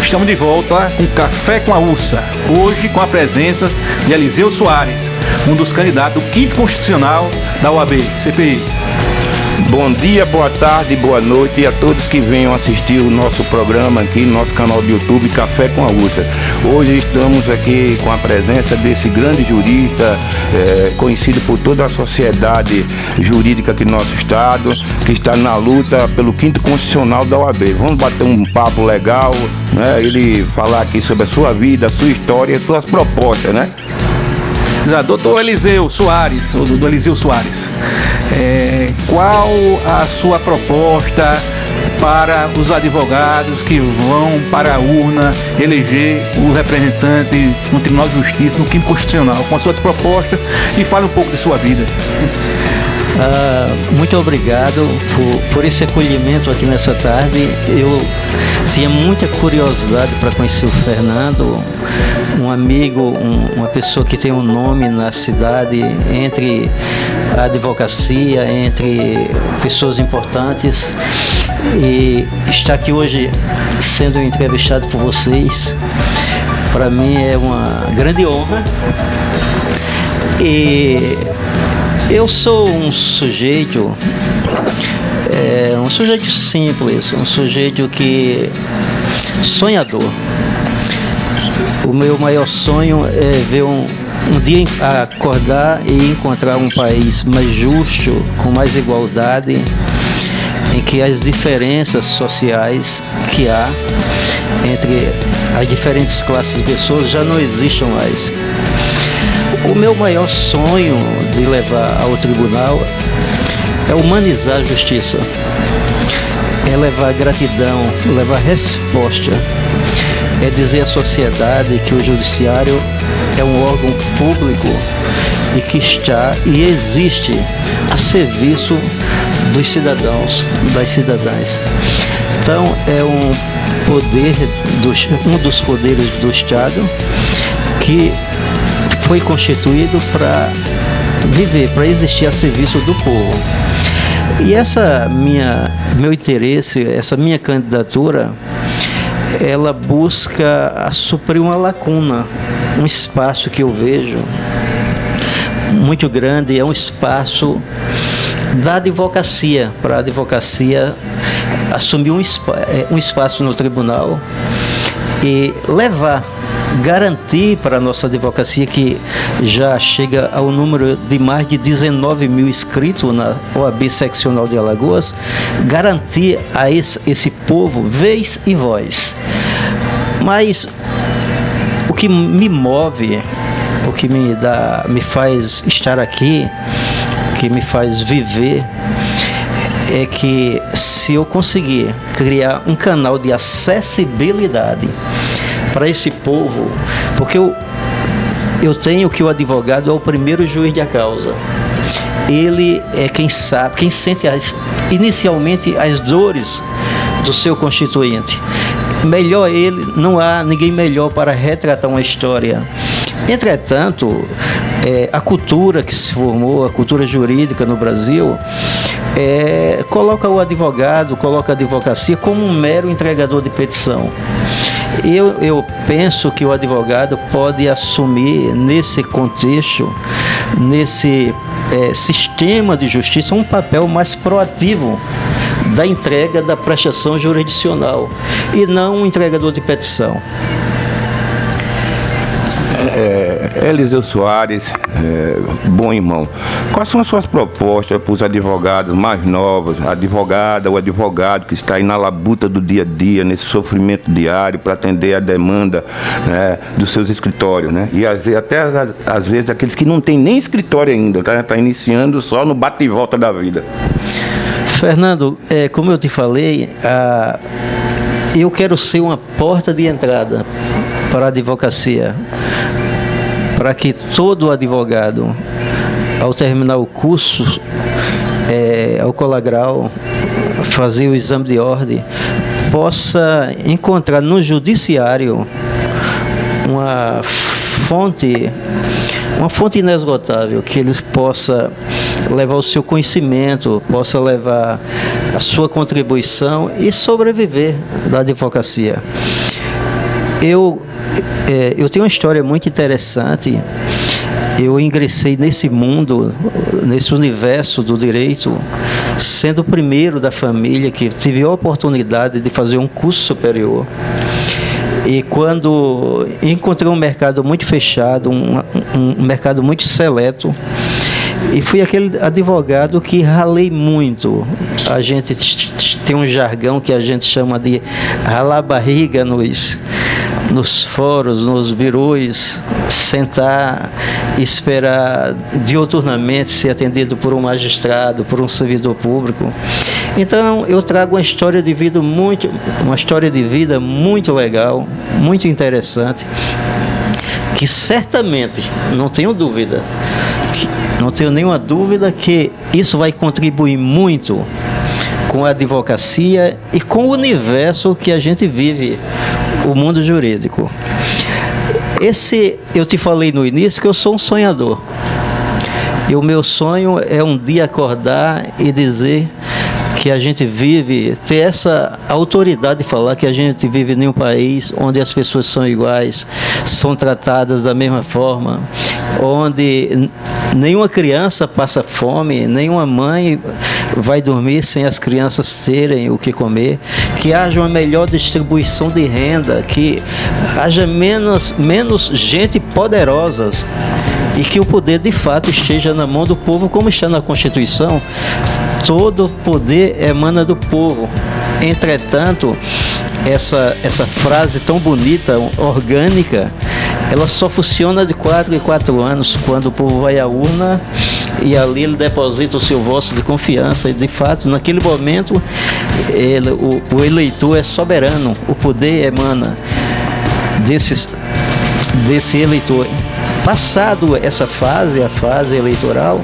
Estamos de volta com Café com a Ursa, hoje com a presença de Eliseu Soares, um dos candidatos do 5º Constitucional da OAB, CPI. Bom dia, boa tarde, boa noite a todos que venham assistir o nosso programa aqui no nosso canal do YouTube Café com a Ursa. Hoje estamos aqui com a presença desse grande jurista, conhecido por toda a sociedade jurídica aqui no nosso estado, que está na luta pelo 5º Constitucional da OAB. Vamos bater um papo legal, né? Ele falar aqui sobre a sua vida, a sua história e suas propostas, né? Doutor Eliseu Soares, ou do Eliseu Soares, qual a sua proposta para os advogados que vão para a urna eleger o representante no Tribunal de Justiça, no 5º Constitucional? Com as suas propostas, e fale um pouco de sua vida. Muito obrigado por esse acolhimento aqui nessa tarde. Eu tinha muita curiosidade para conhecer o Fernando, um amigo, uma pessoa que tem um nome na cidade, entre a advocacia, entre pessoas importantes, e estar aqui hoje sendo entrevistado por vocês, para mim é uma grande honra. E eu sou um sujeito simples, um sujeito que sonhador. O meu maior sonho é ver um dia acordar e encontrar um país mais justo, com mais igualdade, em que as diferenças sociais que há entre as diferentes classes de pessoas já não existam mais. O meu maior sonho de levar ao tribunal é humanizar a justiça, é levar gratidão, levar resposta, é dizer à sociedade que o judiciário é um órgão público e que está e existe a serviço dos cidadãos, das cidadãs. Então é um dos poderes do Estado que foi constituído para viver, para existir a serviço do povo. E meu interesse, essa minha candidatura, ela busca suprir uma lacuna, um espaço que eu vejo muito grande, é um espaço da advocacia, para a advocacia assumir um espaço no tribunal e garantir para a nossa advocacia, que já chega ao número de mais de 19 mil inscritos na OAB Seccional de Alagoas, garantir a esse povo vez e voz. Mas o que me move, o que me faz estar aqui, o que me faz viver, é que se eu conseguir criar um canal de acessibilidade para esse povo, porque eu tenho que o advogado é o primeiro juiz da causa. Ele é quem sabe, quem sente inicialmente as dores do seu constituinte. Melhor ele, não há ninguém melhor para retratar uma história. Entretanto, a cultura que se formou, a cultura jurídica no Brasil, coloca o advogado, coloca a advocacia como um mero entregador de petição. Eu penso que o advogado pode assumir, nesse contexto, nesse sistema de justiça, um papel mais proativo da entrega da prestação jurisdicional e não um entregador de petição. Eliseu Soares, bom irmão, quais são as suas propostas para os advogados mais novos, a advogada ou advogado que está aí na labuta do dia a dia, nesse sofrimento diário para atender a demanda, né, dos seus escritórios, né? E até às vezes aqueles que não têm nem escritório ainda, tá iniciando só no bate e volta da vida. Fernando, como eu te falei, eu quero ser uma porta de entrada para a advocacia, para que todo advogado, ao terminar o curso, ao colagral, fazer o exame de ordem, possa encontrar no judiciário uma fonte inesgotável, que ele possa levar o seu conhecimento, possa levar a sua contribuição e sobreviver da advocacia. Eu tenho uma história muito interessante. Eu ingressei nesse mundo, nesse universo do direito, sendo o primeiro da família que tive a oportunidade de fazer um curso superior. E quando encontrei um mercado muito fechado, um mercado muito seleto, e fui aquele advogado que ralei muito. A gente tem um jargão que a gente chama de ralar barriga nos fóruns, nos birôs, sentar, esperar diuturnamente ser atendido por um magistrado, por um servidor público. Então eu trago uma história de vida muito legal, muito interessante, que certamente, não tenho nenhuma dúvida que isso vai contribuir muito com a advocacia e com o universo que a gente vive, o mundo jurídico. Eu te falei no início que eu sou um sonhador. E o meu sonho é um dia acordar e dizer que a gente vive, ter essa autoridade de falar que a gente vive em um país onde as pessoas são iguais, são tratadas da mesma forma, onde nenhuma criança passa fome, nenhuma mãe vai dormir sem as crianças terem o que comer, que haja uma melhor distribuição de renda, que haja menos gente poderosa e que o poder de fato esteja na mão do povo, como está na Constituição. Todo poder emana do povo. Entretanto, essa frase tão bonita, orgânica, ela só funciona de 4 em 4 anos, quando o povo vai à urna e ali ele deposita o seu voto de confiança. E de fato, naquele momento, o eleitor é soberano, o poder emana desse eleitor. Passado essa fase, a fase eleitoral,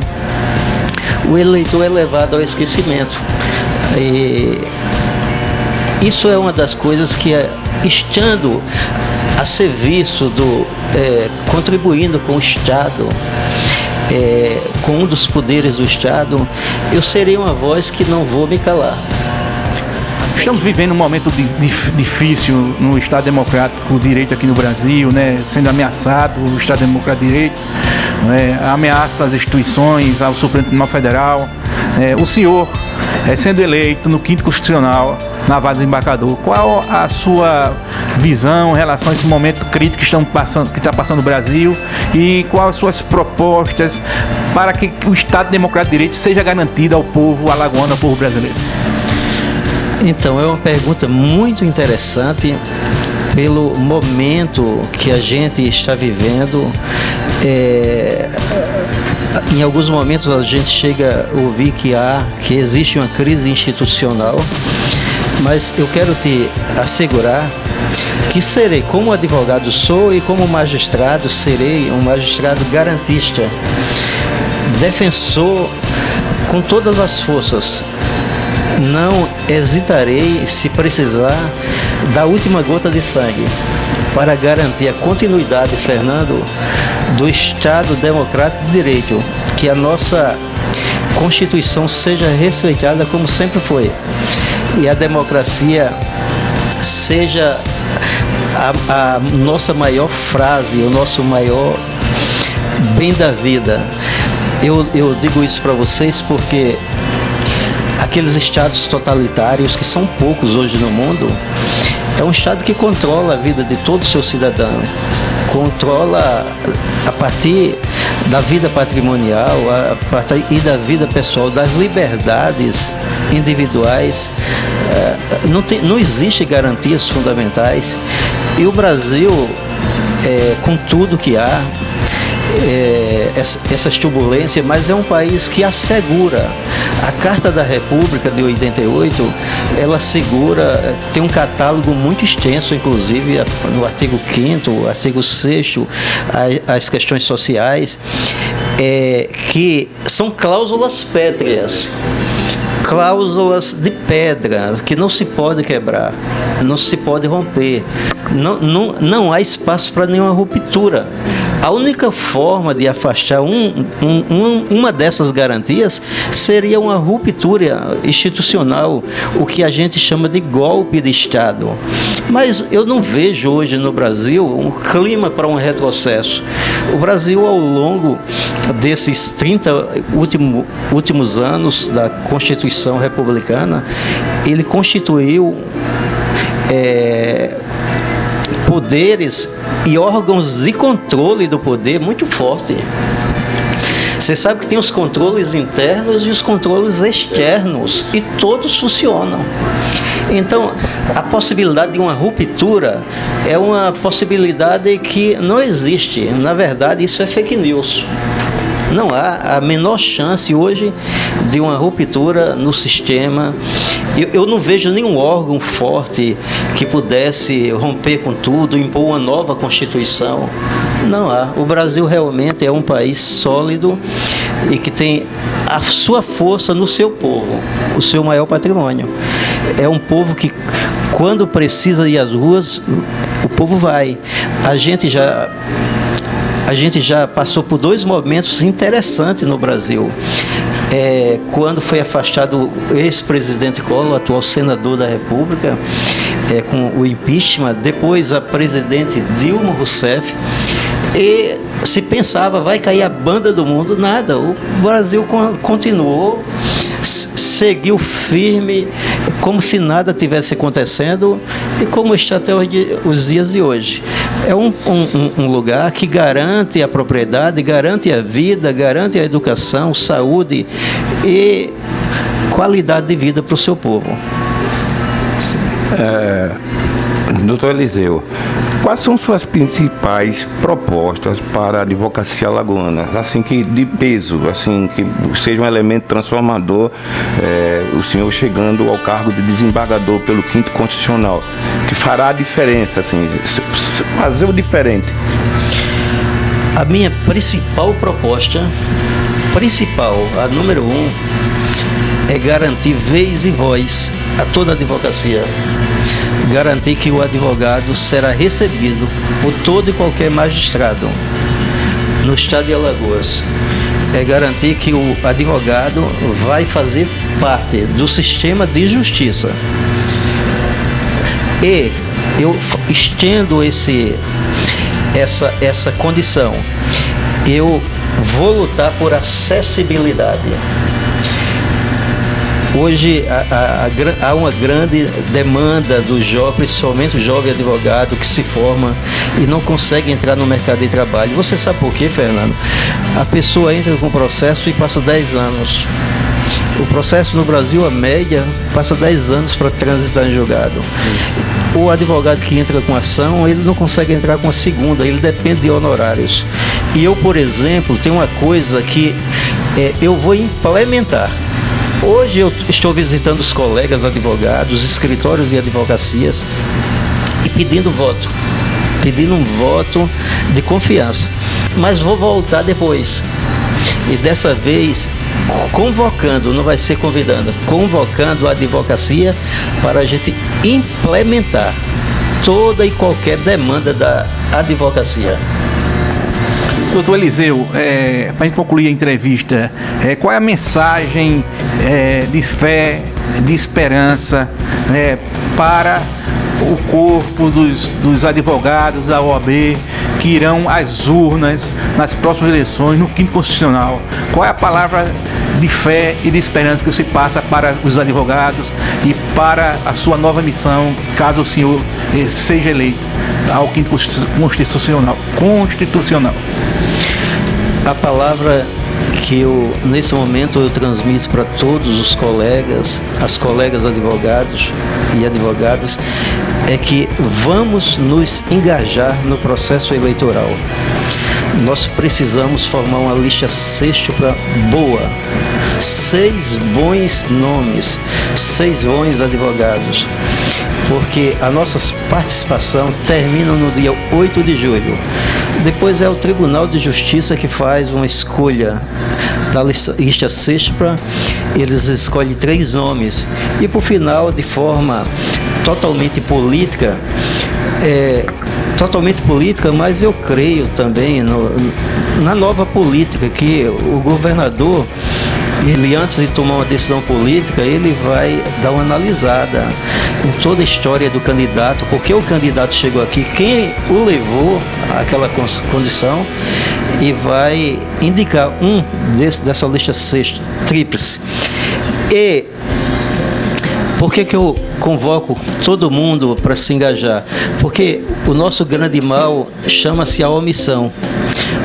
o eleitor é levado ao esquecimento. E isso é uma das coisas que, estando a serviço contribuindo com o Estado, com um dos poderes do Estado, eu serei uma voz que não vou me calar. Estamos vivendo um momento difícil no Estado Democrático de Direito aqui no Brasil, né? Sendo ameaçado o Estado Democrático de Direito, né? Ameaça às instituições, ao Supremo Tribunal Federal. O senhor, sendo eleito no 5º Constitucional, na vaga de embarcador, qual a sua visão em relação a esse momento crítico que está passando no Brasil, e quais as suas propostas para que o Estado Democrático de Direito seja garantido ao povo alagoano, ao povo brasileiro? Então, é uma pergunta muito interessante pelo momento que a gente está vivendo. Em alguns momentos a gente chega a ouvir que existe uma crise institucional, mas eu quero te assegurar que serei, como advogado sou, e como magistrado serei um magistrado garantista, defensor com todas as forças. Não hesitarei, se precisar, da última gota de sangue para garantir a continuidade, Fernando, do Estado Democrático de Direito, que a nossa Constituição seja respeitada como sempre foi, e a democracia seja a nossa maior frase, o nosso maior bem da vida. Eu digo isso para vocês porque aqueles estados totalitários, que são poucos hoje no mundo, é um estado que controla a vida de todo o seu cidadão, controla a partir da vida patrimonial, a partir da vida pessoal, das liberdades individuais. Não existe garantias fundamentais, e o Brasil, com tudo que há, essas turbulências, mas é um país que assegura. A Carta da República de 88, ela assegura, tem um catálogo muito extenso, inclusive no artigo 5º, artigo 6º, as questões sociais, que são cláusulas pétreas, cláusulas de pedra, que não se pode quebrar, não se pode romper, não há espaço para nenhuma ruptura. A única forma de afastar uma dessas garantias seria uma ruptura institucional, o que a gente chama de golpe de Estado. Mas eu não vejo hoje no Brasil um clima para um retrocesso. O Brasil, ao longo desses 30 últimos anos da Constituição Republicana, ele constituiu poderes e órgãos de controle do poder muito forte. Você sabe que tem os controles internos e os controles externos, e todos funcionam. Então, a possibilidade de uma ruptura é uma possibilidade que não existe. Na verdade, isso é fake news. Não há a menor chance hoje de uma ruptura no sistema. Eu não vejo nenhum órgão forte que pudesse romper com tudo, impor uma nova Constituição. Não há. O Brasil realmente é um país sólido e que tem a sua força no seu povo, o seu maior patrimônio. É um povo que, quando precisa ir às ruas, o povo vai. A gente já passou por 2 momentos interessantes no Brasil. Quando foi afastado o ex-presidente Collor, atual senador da República, com o impeachment, depois a presidente Dilma Rousseff, e se pensava, vai cair a banda do mundo, nada. O Brasil continuou, seguiu firme, como se nada tivesse acontecendo, e como está até os dias de hoje. É um lugar que garante a propriedade, garante a vida, garante a educação, saúde e qualidade de vida para o seu povo. Doutor Eliseu, quais são suas principais propostas para a advocacia alagoana, assim, que de peso, assim, que seja um elemento transformador, o senhor chegando ao cargo de desembargador pelo 5º Constitucional, que fará a diferença, assim, fazer o diferente? A minha principal proposta, a número 1, é garantir vez e voz a toda a advocacia. Garantir que o advogado será recebido por todo e qualquer magistrado no estado de Alagoas. É garantir que o advogado vai fazer parte do sistema de justiça. E eu estendo essa condição. Eu vou lutar por acessibilidade. Hoje há uma grande demanda do jovem, principalmente o jovem advogado que se forma e não consegue entrar no mercado de trabalho. Você sabe por quê, Fernando? A pessoa entra com o processo e passa 10 anos. O processo no Brasil, a média, passa 10 anos para transitar em julgado. O advogado que entra com ação, ele não consegue entrar com a segunda, ele depende de honorários. E eu, por exemplo, tenho uma coisa que eu vou implementar. Hoje eu estou visitando os colegas advogados, escritórios de advocacias e pedindo um voto de confiança. Mas vou voltar depois. E dessa vez convocando, não vai ser convidando, convocando a advocacia para a gente implementar toda e qualquer demanda da advocacia. Doutor Eliseu, para a gente concluir a entrevista, qual é a mensagem de fé, de esperança para o corpo dos advogados da OAB que irão às urnas nas próximas eleições no 5º Constitucional? Qual é a palavra de fé e de esperança que você passa para os advogados e para a sua nova missão, caso o senhor seja eleito ao 5º Constitucional? A palavra que nesse momento eu transmito para todos os colegas, as colegas advogados e advogadas, é que vamos nos engajar no processo eleitoral. Nós precisamos formar uma lista sextupla boa, 6 bons nomes, 6 bons advogados, porque a nossa participação termina no dia 8 de julho. Depois é o Tribunal de Justiça que faz uma escolha da lista sextupla, eles escolhem 3 nomes e, por final, de forma totalmente política, totalmente política, mas eu creio também na nova política, que o governador, ele, antes de tomar uma decisão política, ele vai dar uma analisada em toda a história do candidato, porque o candidato chegou aqui, quem o levou àquela condição, e vai indicar dessa lista tríplice. E por que eu convoco todo mundo para se engajar? Porque o nosso grande mal chama-se a omissão.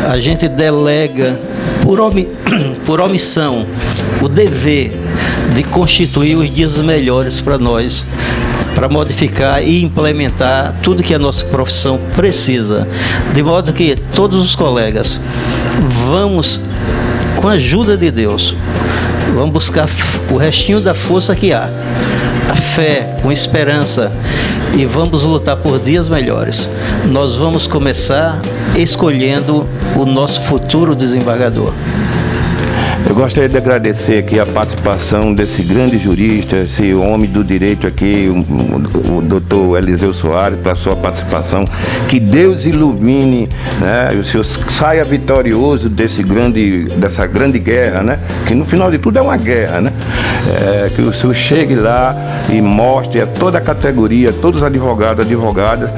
A gente delega por omissão o dever de constituir os dias melhores para nós, para modificar e implementar tudo que a nossa profissão precisa. De modo que todos os colegas vamos, com a ajuda de Deus, vamos buscar o restinho da força que há, a fé, com esperança, e vamos lutar por dias melhores. Nós vamos começar escolhendo o nosso futuro desembargador. Eu gostaria de agradecer aqui a participação desse grande jurista, esse homem do direito aqui, o doutor Eliseu Soares, pela sua participação. Que Deus ilumine, né, e o senhor saia vitorioso dessa grande guerra, né, que no final de tudo é uma guerra, né, que o senhor chegue lá e mostre a toda a categoria, todos os advogados, advogadas,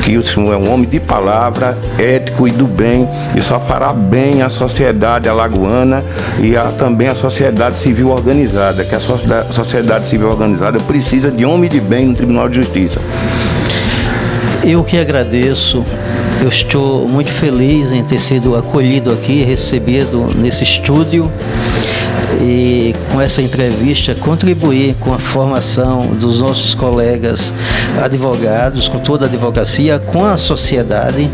que o senhor é um homem de palavra, ético e do bem, e só fará bem à sociedade alagoana e também à sociedade civil organizada, que a sociedade civil organizada precisa de homem de bem no Tribunal de Justiça. Eu que agradeço. Eu estou muito feliz em ter sido acolhido aqui, recebido nesse estúdio, e com essa entrevista contribuir com a formação dos nossos colegas advogados, com toda a advocacia, com a sociedade,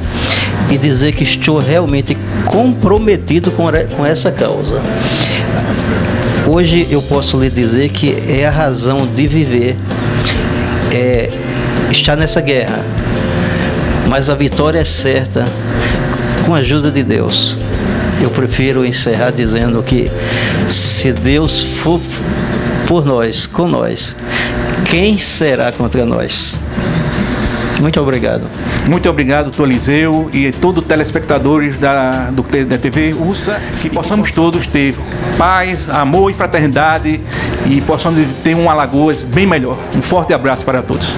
e dizer que estou realmente comprometido com essa causa. Hoje eu posso lhe dizer que é a razão de viver, estar nessa guerra, mas a vitória é certa com a ajuda de Deus. Eu prefiro encerrar dizendo que, se Deus for por nós, com nós, quem será contra nós? Muito obrigado. Muito obrigado, doutor Eliseu, e todos os telespectadores da TV USA, que possamos todos ter paz, amor e fraternidade, e possamos ter um Alagoas bem melhor. Um forte abraço para todos.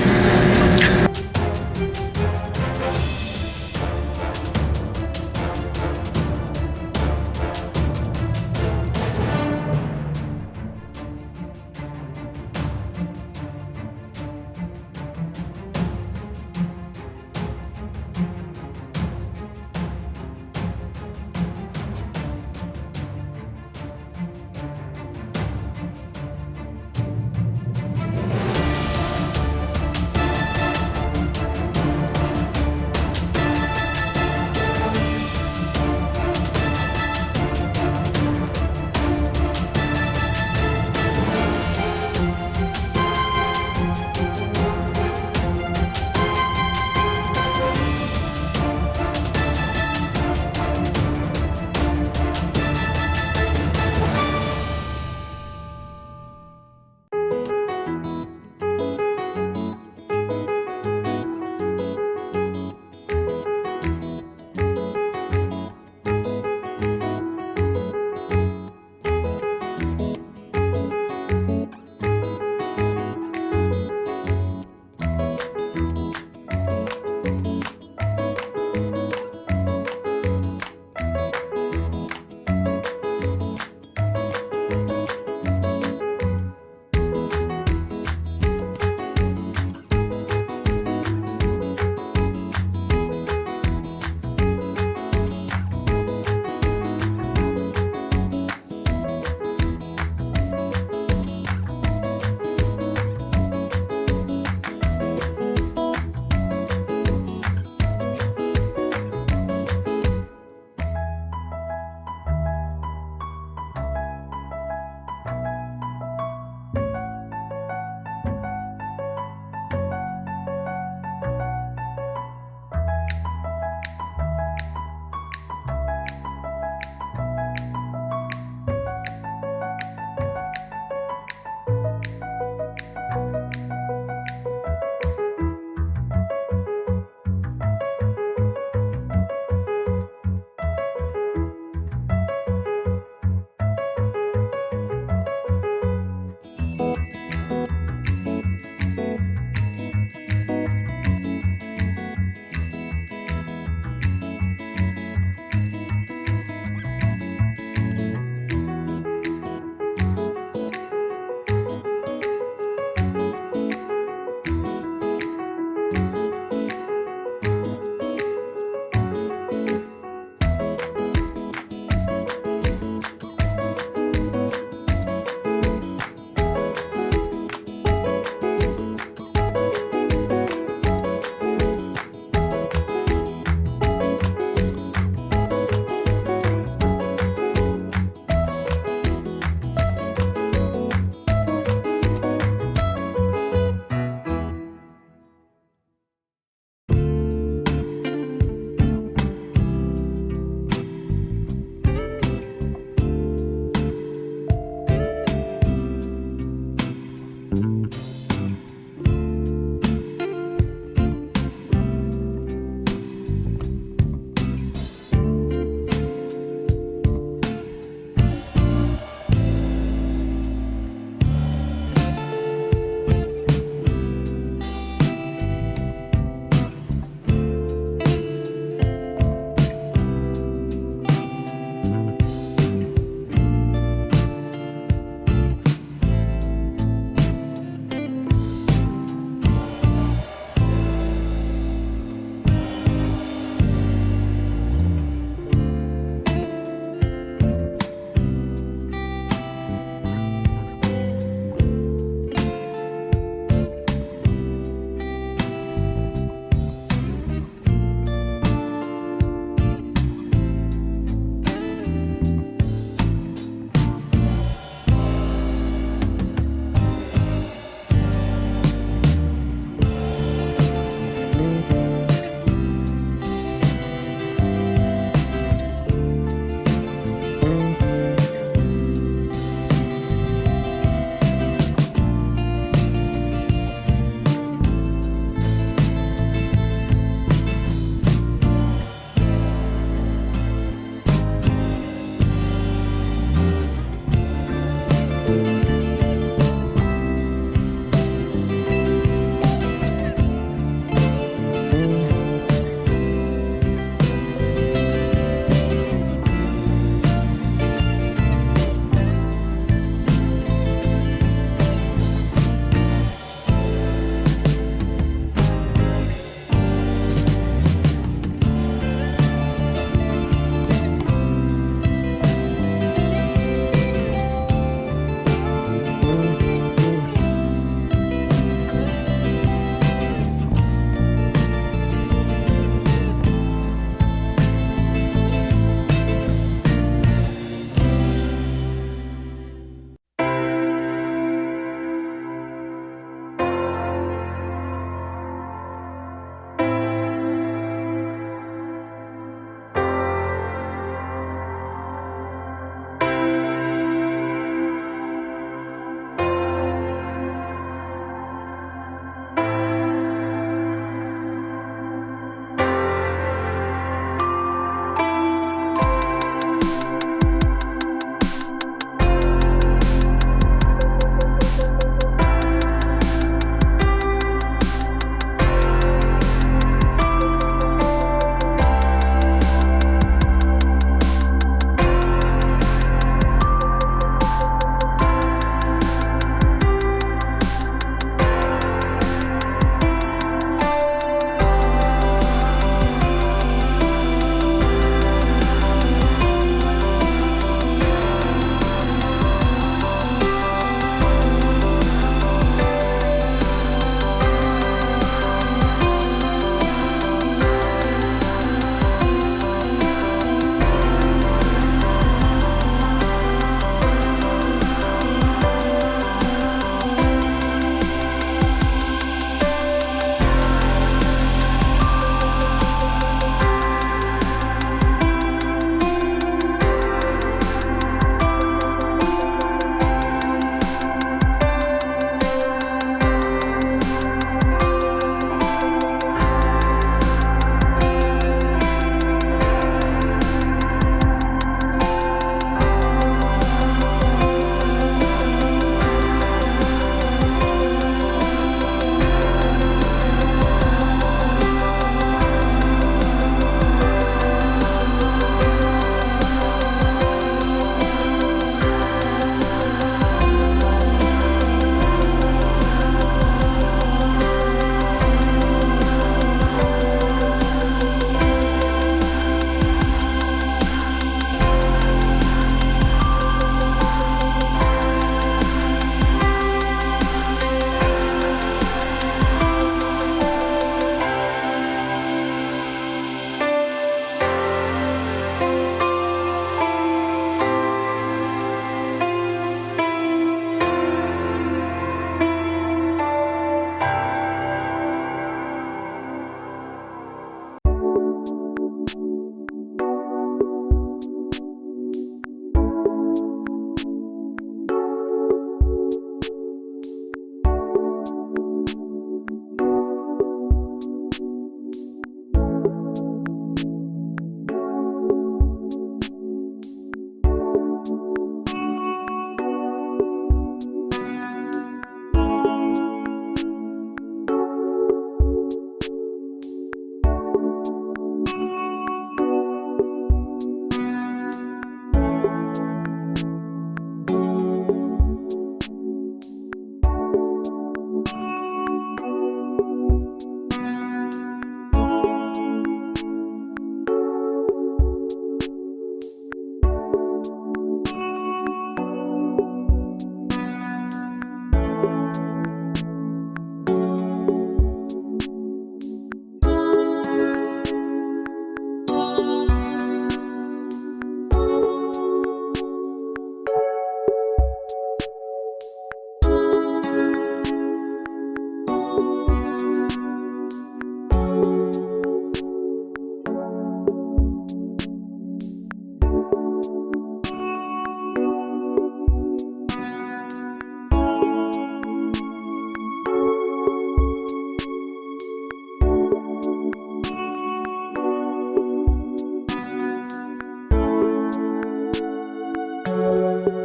Música